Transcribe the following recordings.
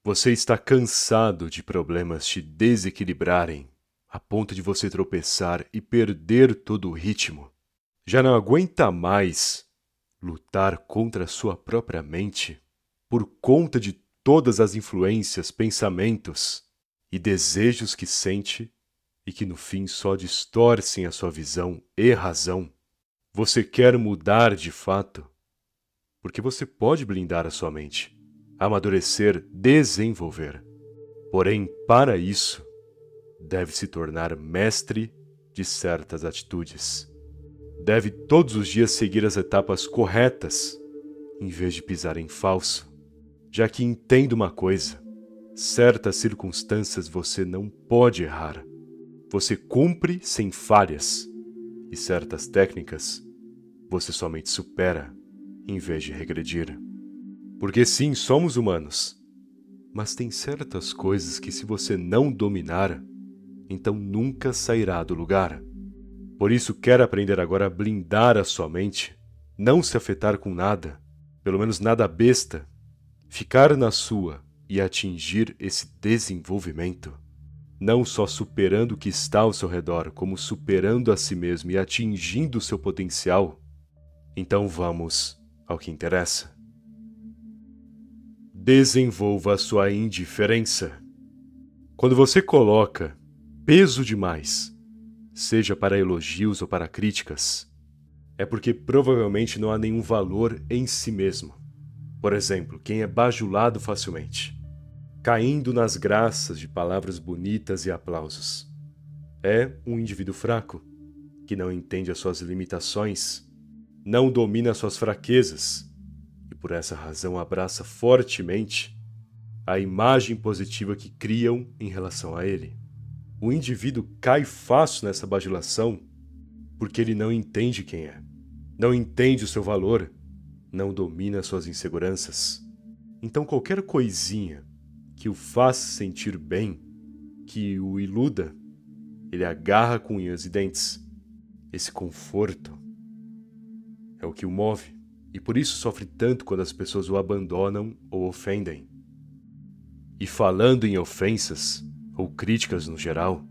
Você está cansado de problemas te desequilibrarem, a ponto de você tropeçar e perder todo o ritmo. Já não aguenta mais lutar contra a sua própria mente por conta de todas as influências, pensamentos e desejos que sente e que no fim só distorcem a sua visão e razão. Você quer mudar de fato? Porque você pode blindar a sua mente, amadurecer, desenvolver. Porém, para isso, deve se tornar mestre de certas atitudes. Deve todos os dias seguir as etapas corretas, em vez de pisar em falso. Já que entenda uma coisa, certas circunstâncias você não pode errar. Você cumpre sem falhas, e certas técnicas você somente supera, em vez de regredir. Porque sim, somos humanos, mas tem certas coisas que se você não dominar, então nunca sairá do lugar. Por isso quer aprender agora a blindar a sua mente, não se afetar com nada, pelo menos nada besta, ficar na sua e atingir esse desenvolvimento, não só superando o que está ao seu redor, como superando a si mesmo e atingindo o seu potencial. Então vamos ao que interessa. Desenvolva a sua indiferença. Quando você coloca peso demais, seja para elogios ou para críticas, é porque provavelmente não há nenhum valor em si mesmo. Por exemplo, quem é bajulado facilmente, caindo nas graças de palavras bonitas e aplausos, é um indivíduo fraco, que não entende as suas limitações, não domina as suas fraquezas, e por essa razão abraça fortemente a imagem positiva que criam em relação a ele. O indivíduo cai fácil nessa bajulação porque ele não entende quem é, não entende o seu valor, não domina suas inseguranças. Então qualquer coisinha que o faça sentir bem, que o iluda, ele agarra com unhas e dentes. Esse conforto é o que o move, e por isso sofre tanto quando as pessoas o abandonam ou ofendem. E falando em ofensas, ou críticas no geral,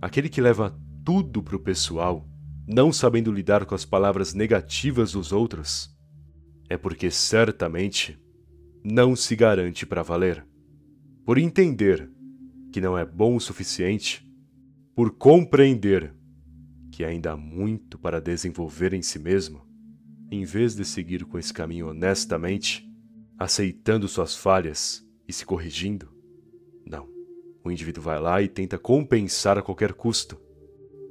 aquele que leva tudo pro pessoal, não sabendo lidar com as palavras negativas dos outros, é porque certamente não se garante para valer. Por entender que não é bom o suficiente, por compreender que ainda há muito para desenvolver em si mesmo, em vez de seguir com esse caminho honestamente, aceitando suas falhas e se corrigindo, não. O indivíduo vai lá e tenta compensar a qualquer custo,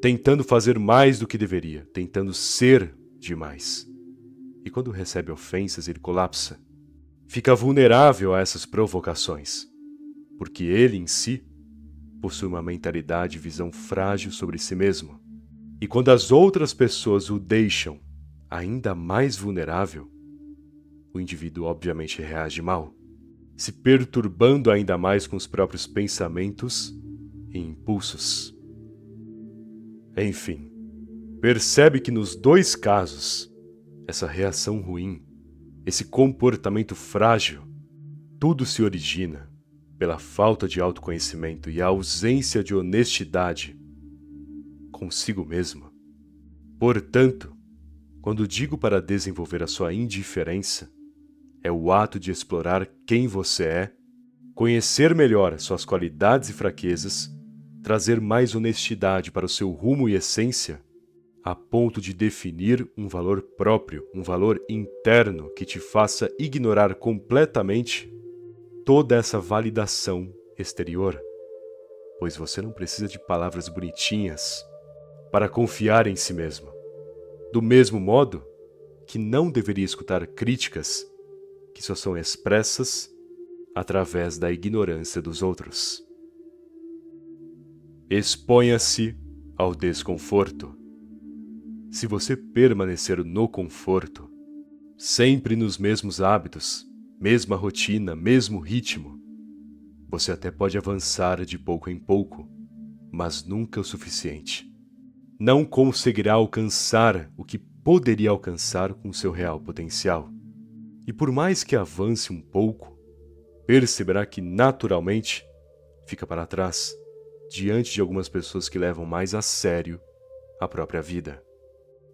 tentando fazer mais do que deveria, tentando ser demais. E quando recebe ofensas, ele colapsa. Fica vulnerável a essas provocações, porque ele em si possui uma mentalidade e visão frágil sobre si mesmo. E quando as outras pessoas o deixam ainda mais vulnerável, o indivíduo obviamente reage mal, se perturbando ainda mais com os próprios pensamentos e impulsos. Enfim, percebe que nos dois casos, essa reação ruim, esse comportamento frágil, tudo se origina pela falta de autoconhecimento e a ausência de honestidade consigo mesmo. Portanto, quando digo para desenvolver a sua indiferença, é o ato de explorar quem você é, conhecer melhor suas qualidades e fraquezas, trazer mais honestidade para o seu rumo e essência, a ponto de definir um valor próprio, um valor interno que te faça ignorar completamente toda essa validação exterior, pois você não precisa de palavras bonitinhas para confiar em si mesmo. Do mesmo modo que não deveria escutar críticas que só são expressas através da ignorância dos outros. Exponha-se ao desconforto. Se você permanecer no conforto, sempre nos mesmos hábitos, mesma rotina, mesmo ritmo, você até pode avançar de pouco em pouco, mas nunca o suficiente. Não conseguirá alcançar o que poderia alcançar com seu real potencial. E por mais que avance um pouco, perceberá que naturalmente fica para trás diante de algumas pessoas que levam mais a sério a própria vida.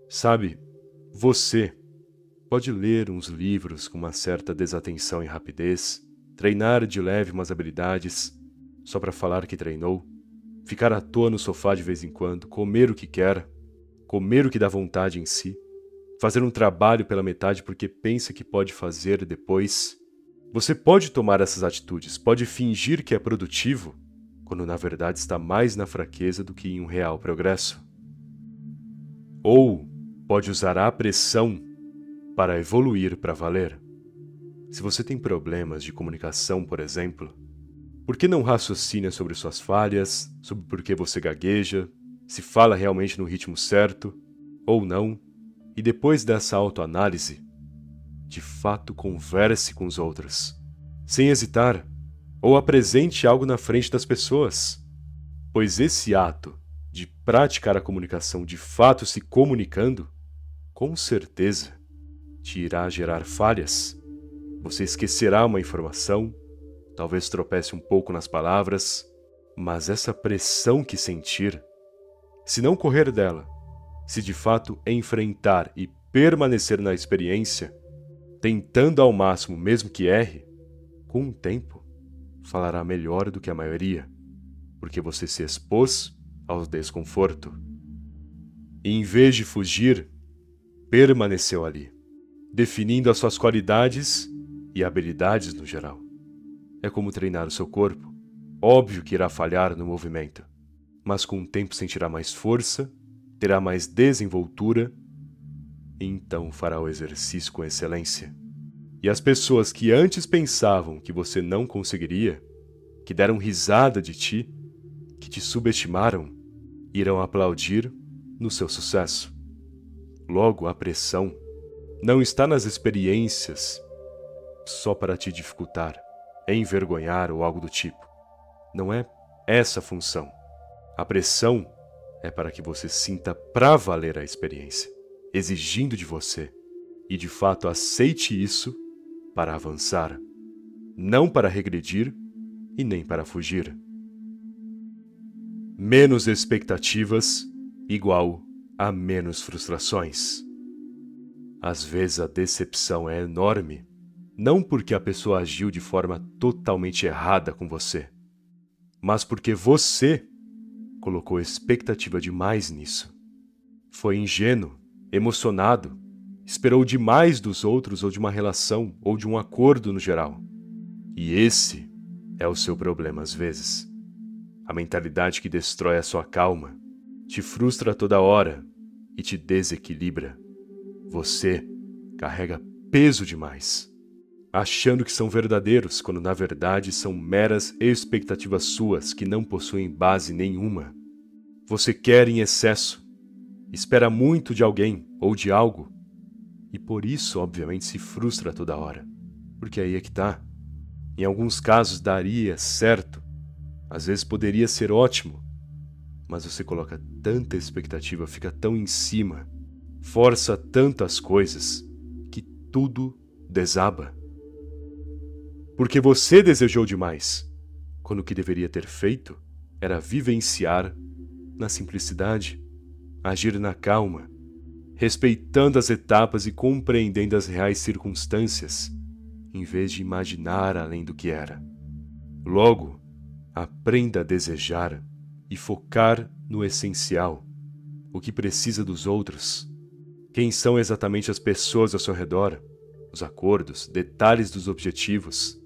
Sabe, você pode ler uns livros com uma certa desatenção e rapidez, treinar de leve umas habilidades só para falar que treinou, ficar à toa no sofá de vez em quando, comer o que quer, comer o que dá vontade em si, fazer um trabalho pela metade porque pensa que pode fazer depois. Você pode tomar essas atitudes, pode fingir que é produtivo, quando na verdade está mais na fraqueza do que em um real progresso. Ou pode usar a pressão para evoluir para valer. Se você tem problemas de comunicação, por exemplo, por que não raciocina sobre suas falhas, sobre por que você gagueja, se fala realmente no ritmo certo ou não, e depois dessa autoanálise, de fato converse com os outros, sem hesitar, ou apresente algo na frente das pessoas, pois esse ato de praticar a comunicação de fato se comunicando, com certeza, te irá gerar falhas. Você esquecerá uma informação, talvez tropece um pouco nas palavras, mas essa pressão que sentir, se não correr dela, se de fato enfrentar e permanecer na experiência, tentando ao máximo mesmo que erre, com o tempo, falará melhor do que a maioria, porque você se expôs ao desconforto. E em vez de fugir, permaneceu ali, definindo as suas qualidades e habilidades no geral. É como treinar o seu corpo. Óbvio que irá falhar no movimento, mas com o tempo sentirá mais força, terá mais desenvoltura, e então fará o exercício com excelência. E as pessoas que antes pensavam que você não conseguiria, que deram risada de ti, que te subestimaram, irão aplaudir no seu sucesso. Logo, a pressão não está nas experiências só para te dificultar, envergonhar ou algo do tipo. Não é essa a função. A pressão é para que você sinta pra valer a experiência, exigindo de você, e de fato aceite isso para avançar, não para regredir e nem para fugir. Menos expectativas igual a menos frustrações. Às vezes a decepção é enorme, não porque a pessoa agiu de forma totalmente errada com você, mas porque você colocou expectativa demais nisso. Foi ingênuo, emocionado, esperou demais dos outros ou de uma relação ou de um acordo no geral. E esse é o seu problema às vezes. A mentalidade que destrói a sua calma, te frustra toda hora e te desequilibra. Você carrega peso demais, achando que são verdadeiros quando na verdade são meras expectativas suas que não possuem base nenhuma. Você quer em excesso, espera muito de alguém ou de algo, e por isso obviamente se frustra toda hora, porque aí é que tá. Em alguns casos daria certo, às vezes poderia ser ótimo, mas você coloca tanta expectativa, fica tão em cima, força tanto as coisas, que tudo desaba. Porque você desejou demais, quando o que deveria ter feito era vivenciar na simplicidade, agir na calma, respeitando as etapas e compreendendo as reais circunstâncias, em vez de imaginar além do que era. Logo, aprenda a desejar e focar no essencial, o que precisa dos outros, quem são exatamente as pessoas ao seu redor, os acordos, detalhes dos objetivos.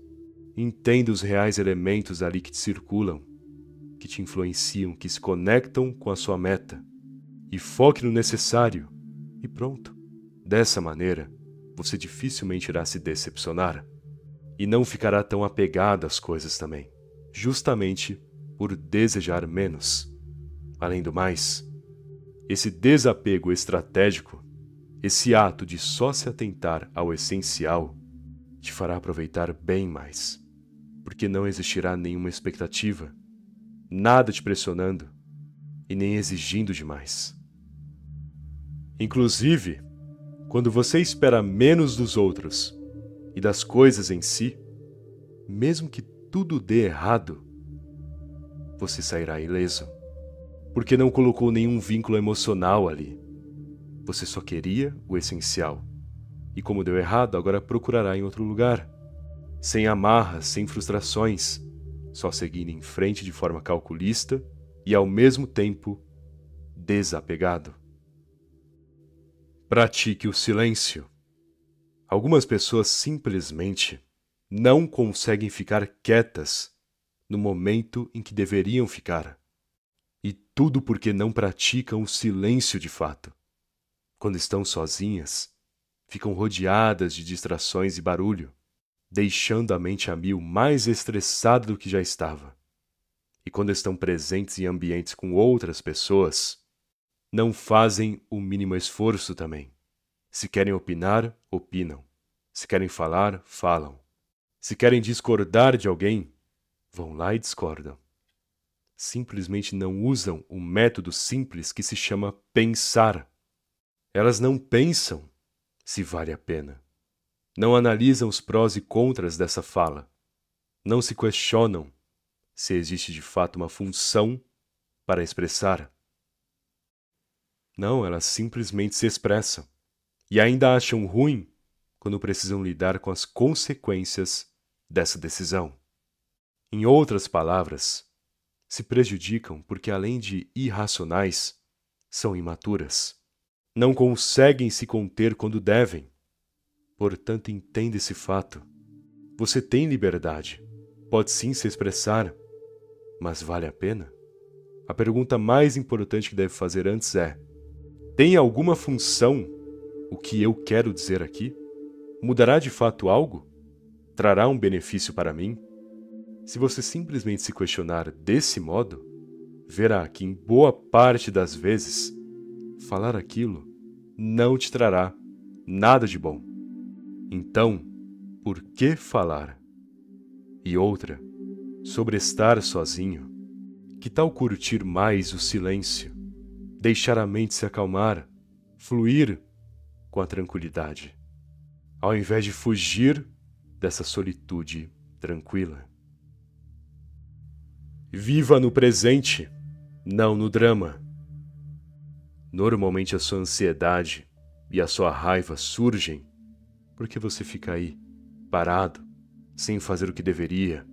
Entenda os reais elementos ali que te circulam, que te influenciam, que se conectam com a sua meta, e foque no necessário, e pronto. Dessa maneira, você dificilmente irá se decepcionar, e não ficará tão apegado às coisas também, justamente por desejar menos. Além do mais, esse desapego estratégico, esse ato de só se atentar ao essencial, te fará aproveitar bem mais, porque não existirá nenhuma expectativa, nada te pressionando e nem exigindo demais. Inclusive, quando você espera menos dos outros e das coisas em si, mesmo que tudo dê errado, você sairá ileso, porque não colocou nenhum vínculo emocional ali. Você só queria o essencial. E como deu errado, agora procurará em outro lugar. Sem amarras, sem frustrações, só seguindo em frente de forma calculista e, ao mesmo tempo, desapegado. Pratique o silêncio. Algumas pessoas simplesmente não conseguem ficar quietas no momento em que deveriam ficar. E tudo porque não praticam o silêncio de fato. Quando estão sozinhas, ficam rodeadas de distrações e barulho, deixando a mente a mil mais estressada do que já estava. E quando estão presentes em ambientes com outras pessoas, não fazem o mínimo esforço também. Se querem opinar, opinam. Se querem falar, falam. Se querem discordar de alguém, vão lá e discordam. Simplesmente não usam o método simples que se chama pensar. Elas não pensam se vale a pena. Não analisam os prós e contras dessa fala. Não se questionam se existe de fato uma função para expressar. Não, elas simplesmente se expressam. E ainda acham ruim quando precisam lidar com as consequências dessa decisão. Em outras palavras, se prejudicam porque, além de irracionais, são imaturas. Não conseguem se conter quando devem. Portanto, entenda esse fato. Você tem liberdade, pode sim se expressar, mas vale a pena? A pergunta mais importante que deve fazer antes é: tem alguma função o que eu quero dizer aqui? Mudará de fato algo? Trará um benefício para mim? Se você simplesmente se questionar desse modo, verá que em boa parte das vezes, falar aquilo não te trará nada de bom. Então, por que falar? E outra, sobre estar sozinho, que tal curtir mais o silêncio, deixar a mente se acalmar, fluir com a tranquilidade, ao invés de fugir dessa solitude tranquila? Viva no presente, não no drama. Normalmente a sua ansiedade e a sua raiva surgem porque você fica aí, parado, sem fazer o que deveria,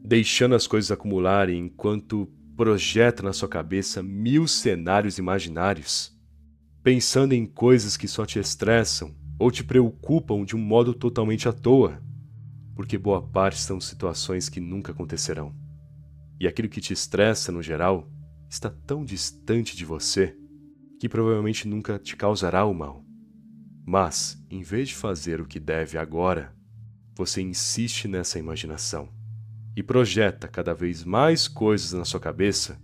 deixando as coisas acumularem enquanto projeta na sua cabeça 1000 cenários imaginários, pensando em coisas que só te estressam ou te preocupam de um modo totalmente à toa, porque boa parte são situações que nunca acontecerão. E aquilo que te estressa, no geral, está tão distante de você que provavelmente nunca te causará o mal. Mas, em vez de fazer o que deve agora, você insiste nessa imaginação e projeta cada vez mais coisas na sua cabeça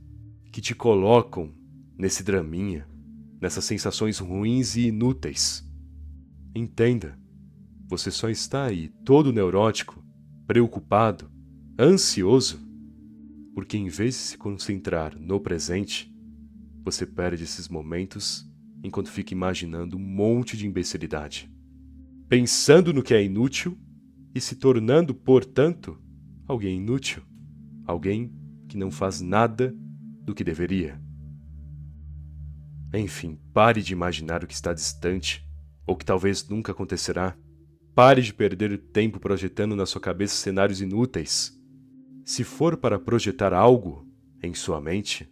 que te colocam nesse draminha, nessas sensações ruins e inúteis. Entenda, você só está aí todo neurótico, preocupado, ansioso, porque em vez de se concentrar no presente, você perde esses momentos enquanto fica imaginando um monte de imbecilidade, pensando no que é inútil e se tornando, portanto, alguém inútil, alguém que não faz nada do que deveria. Enfim, pare de imaginar o que está distante, ou que talvez nunca acontecerá. Pare de perder tempo projetando na sua cabeça cenários inúteis. Se for para projetar algo em sua mente,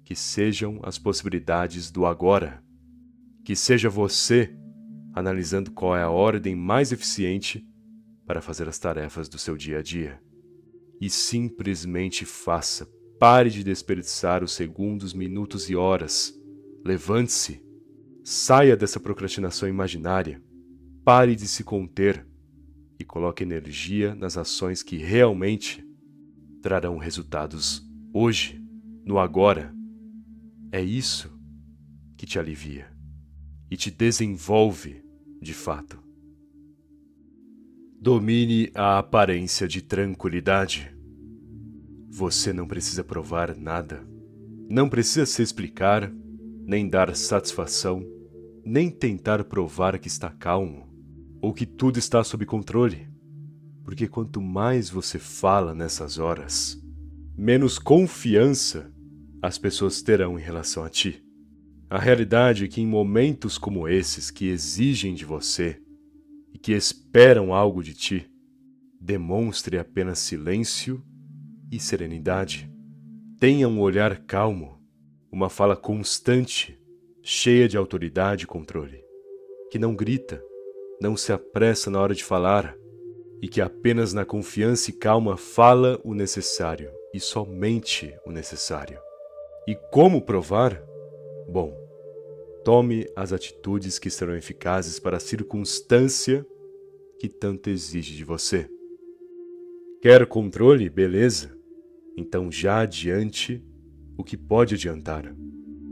que sejam as possibilidades do agora. Que seja você analisando qual é a ordem mais eficiente para fazer as tarefas do seu dia a dia. E simplesmente faça. Pare de desperdiçar os segundos, minutos e horas. Levante-se. Saia dessa procrastinação imaginária. Pare de se conter e coloque energia nas ações que realmente trarão resultados hoje, no agora. É isso que te alivia e te desenvolve de fato. Domine a aparência de tranquilidade. Você não precisa provar nada, não precisa se explicar, nem dar satisfação, nem tentar provar que está calmo ou que tudo está sob controle. Porque quanto mais você fala nessas horas, menos confiança as pessoas terão em relação a ti. A realidade é que em momentos como esses que exigem de você e que esperam algo de ti, demonstre apenas silêncio e serenidade. Tenha um olhar calmo, uma fala constante, cheia de autoridade e controle, que não grita, não se apressa na hora de falar e que apenas na confiança e calma fala o necessário e somente o necessário. E como provar? Bom, tome as atitudes que serão eficazes para a circunstância que tanto exige de você. Quer controle? Beleza. Então já adiante o que pode adiantar.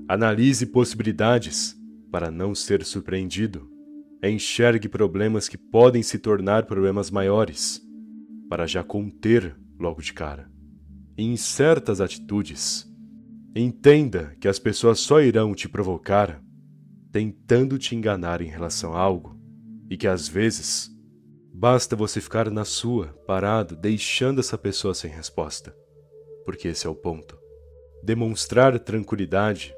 Analise possibilidades para não ser surpreendido. Enxergue problemas que podem se tornar problemas maiores, para já conter logo de cara. E em certas atitudes, entenda que as pessoas só irão te provocar tentando te enganar em relação a algo, e que às vezes basta você ficar na sua, parado, deixando essa pessoa sem resposta. Porque esse é o ponto. Demonstrar tranquilidade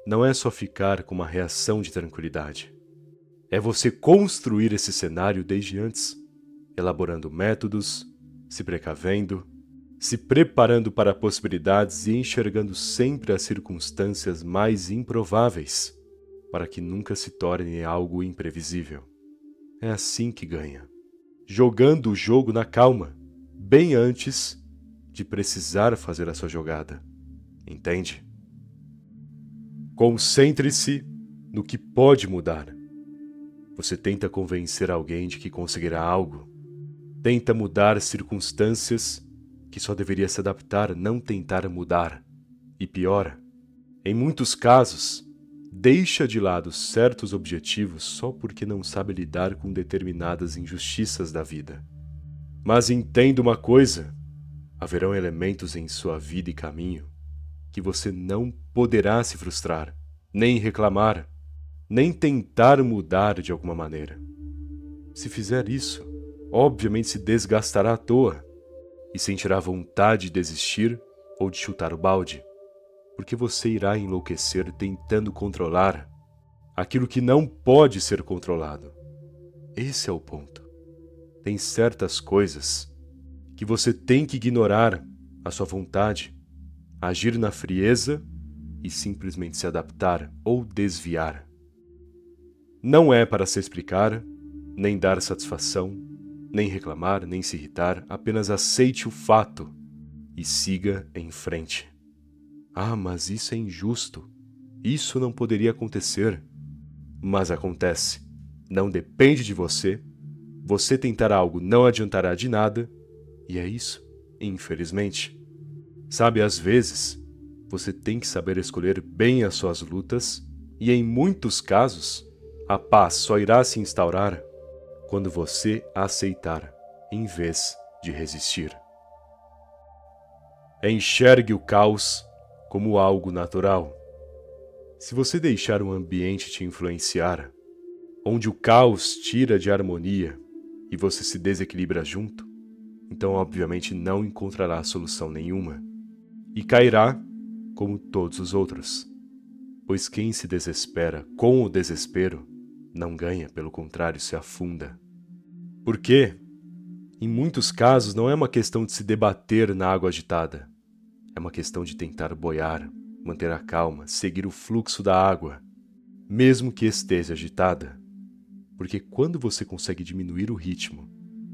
não é só ficar com uma reação de tranquilidade. É você construir esse cenário desde antes, elaborando métodos, se precavendo, se preparando para possibilidades e enxergando sempre as circunstâncias mais improváveis, para que nunca se torne algo imprevisível. É assim que ganha. Jogando o jogo na calma, bem antes de precisar fazer a sua jogada. Entende? Concentre-se no que pode mudar. Você tenta convencer alguém de que conseguirá algo. Tenta mudar circunstâncias que só deveria se adaptar, não tentar mudar. E pior, em muitos casos, deixa de lado certos objetivos só porque não sabe lidar com determinadas injustiças da vida. Mas entenda uma coisa: haverão elementos em sua vida e caminho que você não poderá se frustrar, nem reclamar, nem tentar mudar de alguma maneira. Se fizer isso, obviamente se desgastará à toa e sentirá vontade de desistir ou de chutar o balde, porque você irá enlouquecer tentando controlar aquilo que não pode ser controlado. Esse é o ponto. Tem certas coisas que você tem que ignorar a sua vontade, agir na frieza e simplesmente se adaptar ou desviar. Não é para se explicar, nem dar satisfação, nem reclamar, nem se irritar, apenas aceite o fato e siga em frente. Ah, mas isso é injusto. Isso não poderia acontecer. Mas acontece. Não depende de você. Você tentar algo não adiantará de nada. E é isso, infelizmente. Sabe, às vezes, você tem que saber escolher bem as suas lutas e, em muitos casos, a paz só irá se instaurar quando você aceitar, em vez de resistir. Enxergue o caos como algo natural. Se você deixar um ambiente te influenciar, onde o caos tira de harmonia e você se desequilibra junto, então obviamente não encontrará solução nenhuma e cairá como todos os outros. Pois quem se desespera com o desespero não ganha, pelo contrário, se afunda. Porque, em muitos casos, não é uma questão de se debater na água agitada. É uma questão de tentar boiar, manter a calma, seguir o fluxo da água, mesmo que esteja agitada. Porque quando você consegue diminuir o ritmo,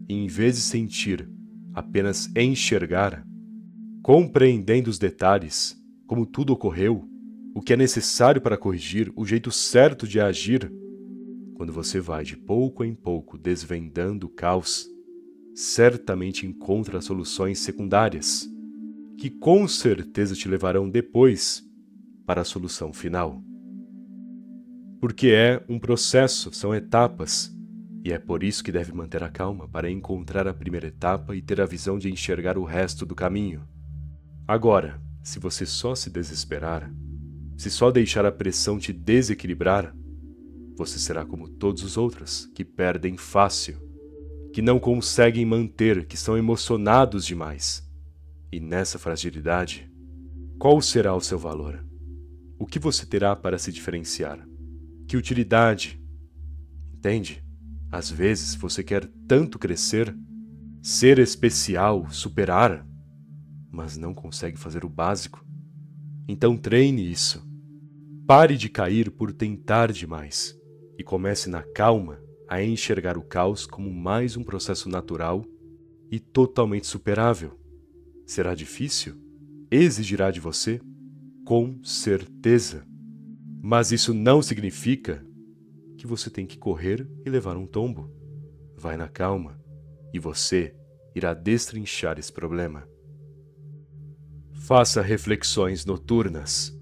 e em vez de sentir, apenas enxergar, compreendendo os detalhes, como tudo ocorreu, o que é necessário para corrigir, o jeito certo de agir, quando você vai de pouco em pouco desvendando o caos, certamente encontra soluções secundárias, que com certeza te levarão depois para a solução final. Porque é um processo, são etapas, e é por isso que deve manter a calma para encontrar a primeira etapa e ter a visão de enxergar o resto do caminho. Agora, se você só se desesperar, se só deixar a pressão te desequilibrar, você será como todos os outros, que perdem fácil, que não conseguem manter, que são emocionados demais. E nessa fragilidade, qual será o seu valor? O que você terá para se diferenciar? Que utilidade? Entende? Às vezes você quer tanto crescer, ser especial, superar, mas não consegue fazer o básico. Então treine isso. Pare de cair por tentar demais e comece na calma a enxergar o caos como mais um processo natural e totalmente superável. Será difícil? Exigirá de você? Com certeza. Mas isso não significa que você tem que correr e levar um tombo. Vai na calma e você irá destrinchar esse problema. Faça reflexões noturnas.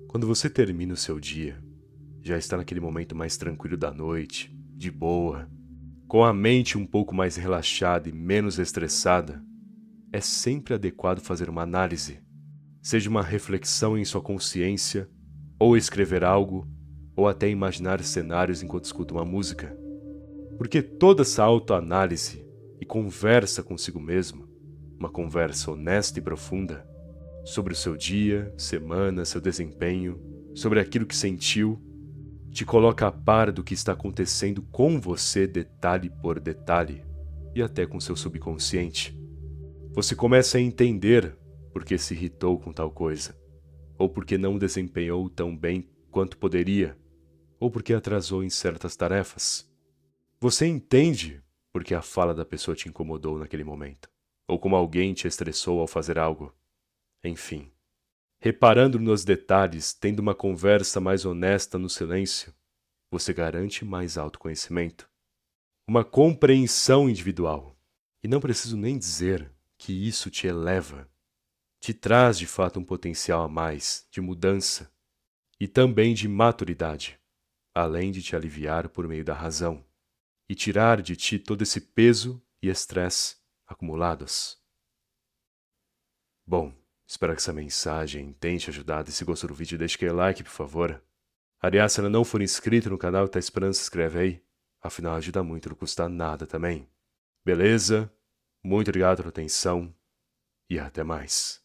Quando você termina o seu dia, já está naquele momento mais tranquilo da noite, de boa, com a mente um pouco mais relaxada e menos estressada, é sempre adequado fazer uma análise, seja uma reflexão em sua consciência, ou escrever algo, ou até imaginar cenários enquanto escuta uma música. Porque toda essa autoanálise e conversa consigo mesmo, uma conversa honesta e profunda, sobre o seu dia, semana, seu desempenho, sobre aquilo que sentiu, te coloca a par do que está acontecendo com você detalhe por detalhe, e até com seu subconsciente. Você começa a entender por que se irritou com tal coisa, ou porque não desempenhou tão bem quanto poderia, ou porque atrasou em certas tarefas. Você entende por que a fala da pessoa te incomodou naquele momento, ou como alguém te estressou ao fazer algo. Enfim, reparando nos detalhes, tendo uma conversa mais honesta no silêncio, você garante mais autoconhecimento, uma compreensão individual. E não preciso nem dizer que isso te eleva, te traz de fato um potencial a mais de mudança e também de maturidade, além de te aliviar por meio da razão e tirar de ti todo esse peso e estresse acumulados. Bom, espero que essa mensagem tenha te ajudado, e se gostou do vídeo deixe aquele like, por favor. Aliás, se ainda não for inscrito no canal e tá esperando, se inscreve aí, afinal ajuda muito, não custa nada também. Beleza? Muito obrigado pela atenção e até mais.